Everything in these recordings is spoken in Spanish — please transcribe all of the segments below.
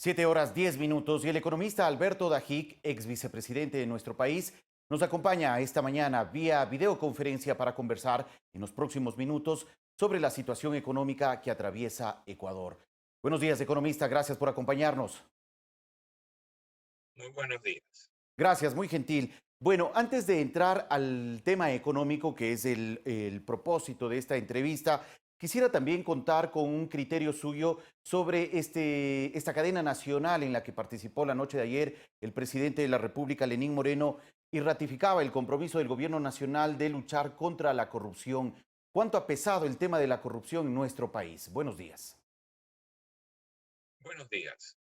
7 horas 10 minutos y el economista Alberto Dajic, ex vicepresidente de nuestro país, nos acompaña esta mañana vía videoconferencia para conversar en los próximos minutos sobre la situación económica que atraviesa Ecuador. Buenos días, economista, gracias por acompañarnos. Muy buenos días. Gracias, muy gentil. Bueno, antes de entrar al tema económico, que es el propósito de esta entrevista, quisiera también contar con un criterio suyo sobre esta cadena nacional en la que participó la noche de ayer el presidente de la República, Lenín Moreno, y ratificaba el compromiso del gobierno nacional de luchar contra la corrupción. ¿Cuánto ha pesado el tema de la corrupción en nuestro país? Buenos días. Buenos días.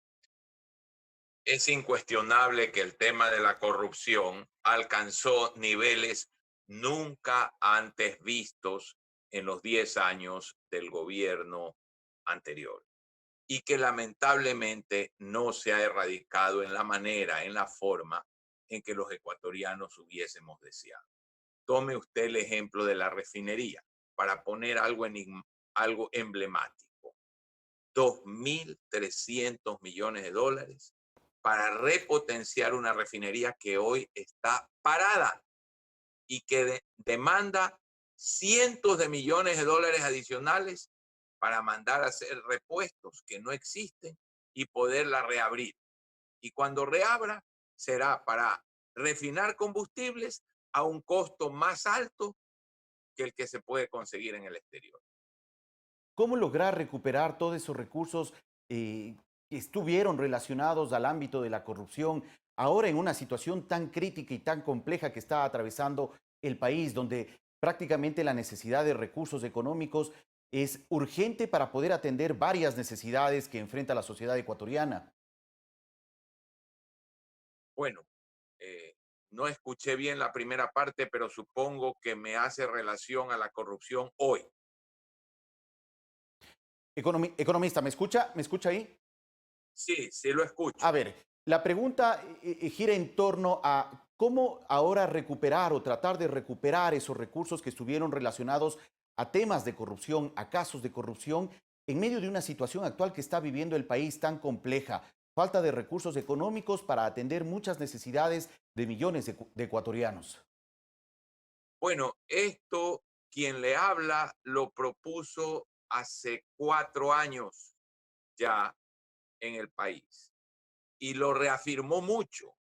Es incuestionable que el tema de la corrupción alcanzó niveles nunca antes vistos en los 10 años del gobierno anterior y que lamentablemente no se ha erradicado en la manera, en la forma en que los ecuatorianos hubiésemos deseado. Tome usted el ejemplo de la refinería para poner algo emblemático. 2.300 millones de dólares para repotenciar una refinería que hoy está parada y que demanda cientos de millones de dólares adicionales para mandar a hacer repuestos que no existen y poderla reabrir. Y cuando reabra, será para refinar combustibles a un costo más alto que el que se puede conseguir en el exterior. ¿Cómo lograr recuperar todos esos recursos que estuvieron relacionados al ámbito de la corrupción, ahora en una situación tan crítica y tan compleja que está atravesando el país, donde prácticamente la necesidad de recursos económicos es urgente para poder atender varias necesidades que enfrenta la sociedad ecuatoriana? Bueno, eh, no escuché bien la primera parte, pero supongo que me hace relación a la corrupción hoy. Economista, ¿me escucha? ¿Me escucha ahí? Sí, sí lo A escucho. ver, la pregunta gira en torno a cómo ahora recuperar o tratar de recuperar esos recursos que estuvieron relacionados a temas de corrupción, a casos de corrupción, en medio de una situación actual que está viviendo el país tan compleja. Falta de recursos económicos para atender muchas necesidades de millones de ecuatorianos. Bueno, esto quien le habla lo propuso hace 4 años ya en el país y lo reafirmó mucho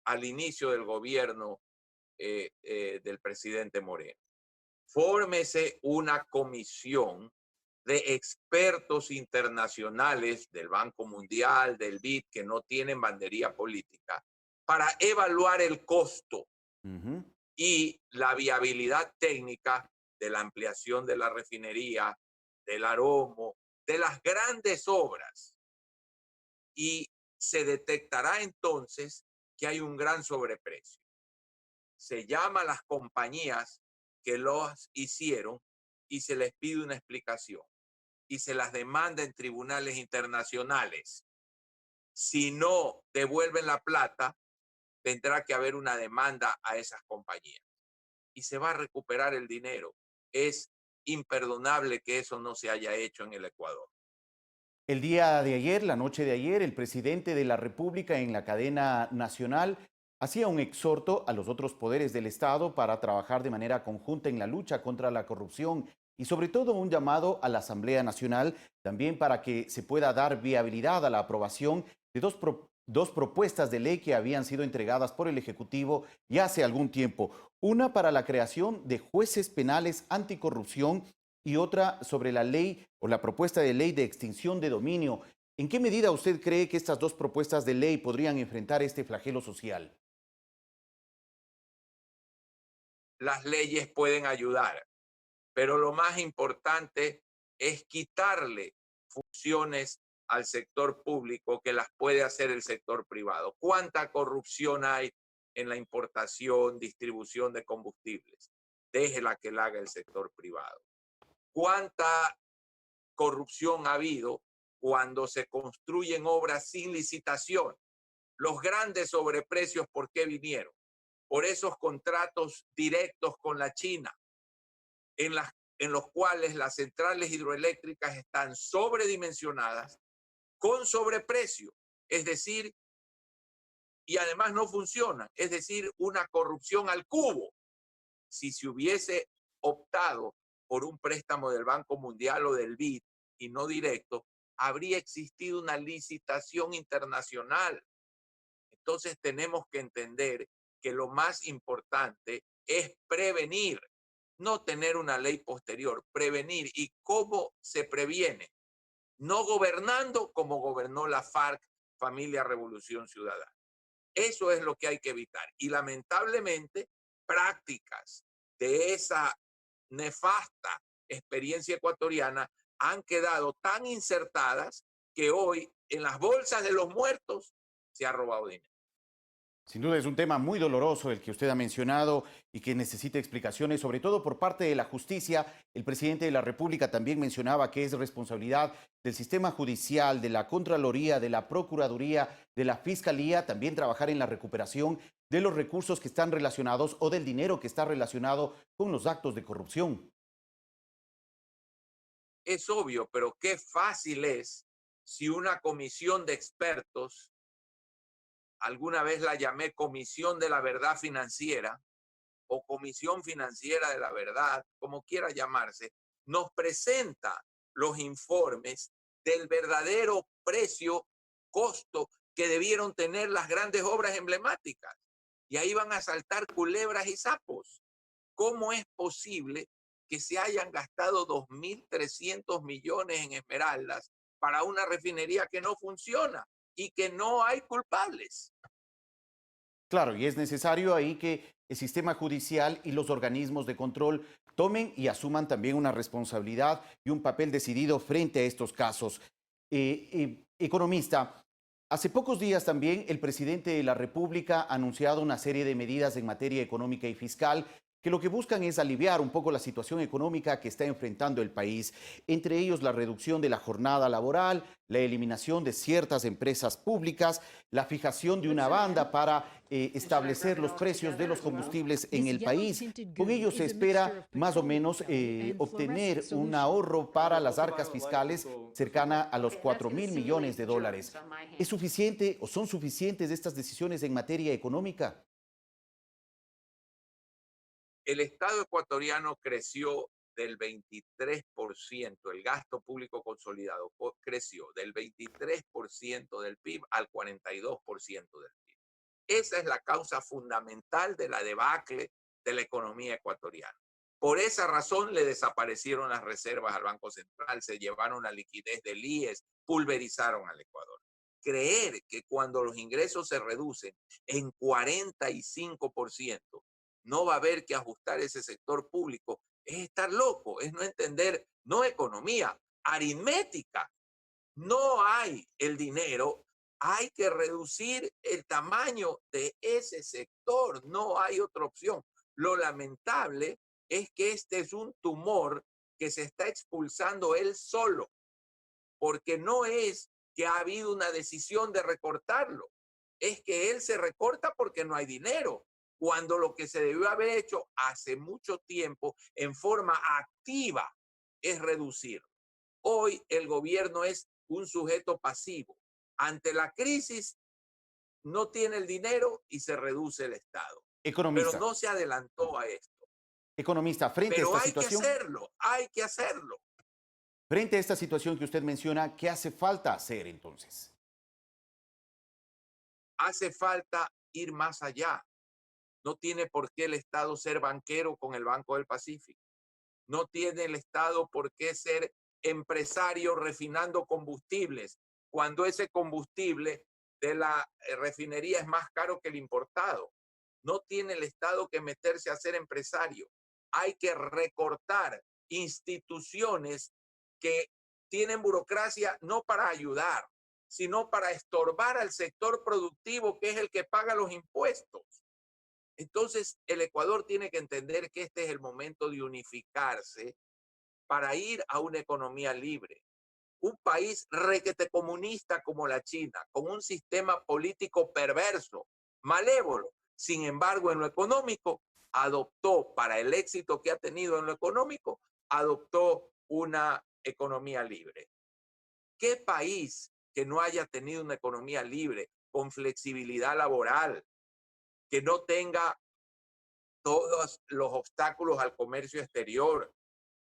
al inicio del gobierno del presidente Moreno. Fórmese una comisión de expertos internacionales del Banco Mundial, del BID, que no tienen bandería política, para evaluar el costo Ujú. y la viabilidad técnica de la ampliación de la refinería, del Aromo, de las grandes obras. Y se detectará entonces que hay un gran sobreprecio. Se llama a las compañías que los hicieron y se les pide una explicación y se las demanda en tribunales internacionales. Si no devuelven la plata, tendrá que haber una demanda a esas compañías y se va a recuperar el dinero. Es imperdonable que eso no se haya hecho en el Ecuador. El día de ayer, la noche de ayer, el presidente de la República en la cadena nacional hacía un exhorto a los otros poderes del Estado para trabajar de manera conjunta en la lucha contra la corrupción y sobre todo un llamado a la Asamblea Nacional también para que se pueda dar viabilidad a la aprobación de dos propuestas de ley que habían sido entregadas por el Ejecutivo ya hace algún tiempo. Una para la creación de jueces penales anticorrupción y otra sobre la ley o la propuesta de ley de extinción de dominio. ¿En qué medida usted cree que estas dos propuestas de ley podrían enfrentar este flagelo social? Las leyes pueden ayudar, pero lo más importante es quitarle funciones al sector público que las puede hacer el sector privado. ¿Cuánta corrupción hay en la importación, distribución de combustibles? Déjela que la haga el sector privado. ¿Cuánta corrupción ha habido cuando se construyen obras sin licitación? Los grandes sobreprecios, ¿por qué vinieron? Por esos contratos directos con la China, en, las, en los cuales las centrales hidroeléctricas están sobredimensionadas, con sobreprecio, es decir, y además no funcionan, es decir, una corrupción al cubo. Si se hubiese optado por un préstamo del Banco Mundial o del BID y no directo, habría existido una licitación internacional. Entonces tenemos que entender que lo más importante es prevenir, no tener una ley posterior, prevenir. ¿Y cómo se previene? No gobernando como gobernó la FARC, Familia Revolución Ciudadana. Eso es lo que hay que evitar. Y lamentablemente, prácticas de esa nefasta experiencia ecuatoriana han quedado tan insertadas que hoy en las bolsas de los muertos se ha robado dinero. Sin duda es un tema muy doloroso el que usted ha mencionado y que necesita explicaciones, sobre todo por parte de la justicia. El presidente de la República también mencionaba que es responsabilidad del sistema judicial, de la Contraloría, de la Procuraduría, de la Fiscalía, también trabajar en la recuperación de los recursos que están relacionados o del dinero que está relacionado con los actos de corrupción. Es obvio, pero qué fácil es si una comisión de expertos, alguna vez la llamé Comisión de la Verdad Financiera, o Comisión Financiera de la Verdad, como quiera llamarse, nos presenta los informes del verdadero precio, costo que debieron tener las grandes obras emblemáticas. Y ahí van a saltar culebras y sapos. ¿Cómo es posible que se hayan gastado 2.300 millones en Esmeraldas para una refinería que no funciona y que no hay culpables? Claro, y es necesario ahí que el sistema judicial y los organismos de control tomen y asuman también una responsabilidad y un papel decidido frente a estos casos. Economista, hace pocos días también el presidente de la República ha anunciado una serie de medidas en materia económica y fiscal que lo que buscan es aliviar un poco la situación económica que está enfrentando el país, entre ellos la reducción de la jornada laboral, la eliminación de ciertas empresas públicas, la fijación de una banda para establecer los precios de los combustibles en el país. Con ello se espera más o menos obtener un ahorro para las arcas fiscales cercana a los 4.000 millones de dólares. ¿Es suficiente o son suficientes estas decisiones en materia económica? El Estado ecuatoriano creció del 23%, el gasto público consolidado creció del 23% del PIB al 42% del PIB. Esa es la causa fundamental de la debacle de la economía ecuatoriana. Por esa razón le desaparecieron las reservas al Banco Central, se llevaron la liquidez del IES, pulverizaron al Ecuador. Creer que cuando los ingresos se reducen en 45%, no va a haber que ajustar ese sector público es estar loco, es no entender, no economía, aritmética. No hay el dinero, hay que reducir el tamaño de ese sector, no hay otra opción. Lo lamentable es que este es un tumor que se está expulsando él solo, porque no es que ha habido una decisión de recortarlo, es que él se recorta porque no hay dinero, cuando lo que se debió haber hecho hace mucho tiempo en forma activa es reducirlo. Hoy el gobierno es un sujeto pasivo. Ante la crisis no tiene el dinero y se reduce el Estado. Pero Economista, no se adelantó a esto. economista, frente a Pero esta situación, hay que hacerlo. frente a esta situación que usted menciona, ¿qué hace falta hacer entonces? Hace falta ir más allá. No tiene por qué el Estado ser banquero con el Banco del Pacífico. No tiene el Estado por qué ser empresario refinando combustibles, cuando ese combustible de la refinería es más caro que el importado. No tiene el Estado que meterse a ser empresario. Hay que recortar instituciones que tienen burocracia no para ayudar, sino para estorbar al sector productivo, que es el que paga los impuestos. Entonces, el Ecuador tiene que entender que este es el momento de unificarse para ir a una economía libre. Un país requete comunista como la China, con un sistema político perverso, malévolo. Sin embargo, en lo económico, adoptó, para el éxito que ha tenido en lo económico, adoptó una economía libre. ¿Qué país que no haya tenido una economía libre, con flexibilidad laboral, que no tenga todos los obstáculos al comercio exterior,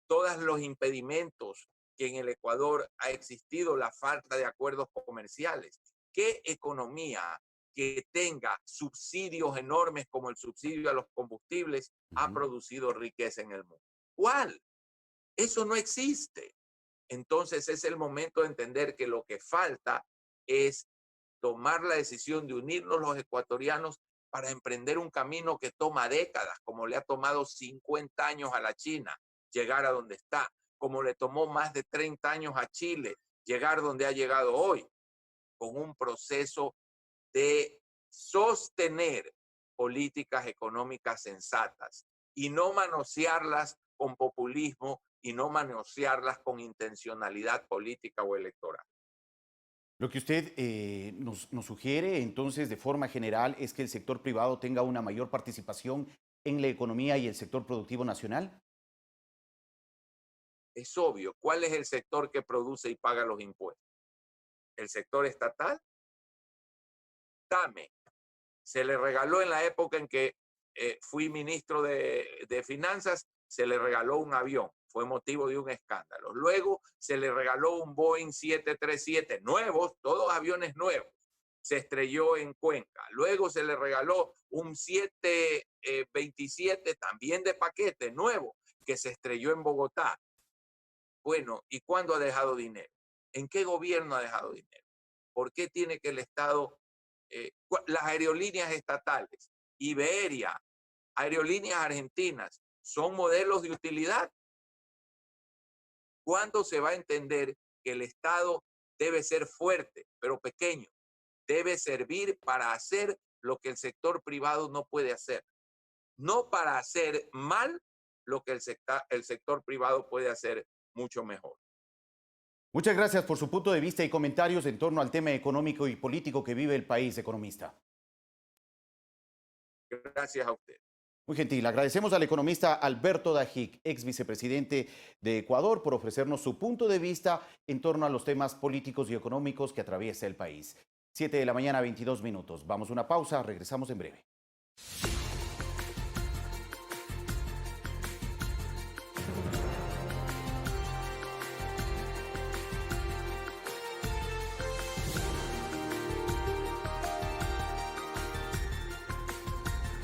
todos los impedimentos que en el Ecuador ha existido, la falta de acuerdos comerciales. ¿Qué economía que tenga subsidios enormes como el subsidio a los combustibles ha producido riqueza en el mundo? ¿Cuál? Eso no existe. Entonces es el momento de entender que lo que falta es tomar la decisión de unirnos los ecuatorianos para emprender un camino que toma décadas, como le ha tomado 50 años a la China llegar a donde está, como le tomó más de 30 años a Chile llegar donde ha llegado hoy, con un proceso de sostener políticas económicas sensatas y no manosearlas con populismo y no manosearlas con intencionalidad política o electoral. Lo que usted nos sugiere entonces de forma general es que el sector privado tenga una mayor participación en la economía y el sector productivo nacional. Es obvio, ¿cuál es el sector que produce y paga los impuestos? ¿El sector estatal? Dame. Se le regaló en la época en que fui ministro de Finanzas, se le regaló un avión. Fue motivo de un escándalo. Luego se le regaló un Boeing 737 nuevos, todos aviones nuevos. Se estrelló en Cuenca. Luego se le regaló un 727 también de paquete nuevo que se estrelló en Bogotá. Bueno, ¿y cuándo ha dejado dinero? ¿En qué gobierno ha dejado dinero? ¿Por qué tiene que el Estado, las aerolíneas estatales, Iberia, aerolíneas argentinas, son modelos de utilidad? ¿Cuándo se va a entender que el Estado debe ser fuerte, pero pequeño? Debe servir para hacer lo que el sector privado no puede hacer, no para hacer mal lo que el sector privado puede hacer mucho mejor. Muchas gracias por su punto de vista y comentarios en torno al tema económico y político que vive el país, economista. Gracias a usted. Muy gentil. Agradecemos al economista Alberto Dajic, ex vicepresidente de Ecuador, por ofrecernos su punto de vista en torno a los temas políticos y económicos que atraviesa el país. 7 de la mañana, 22 minutos. Vamos a una pausa, regresamos en breve.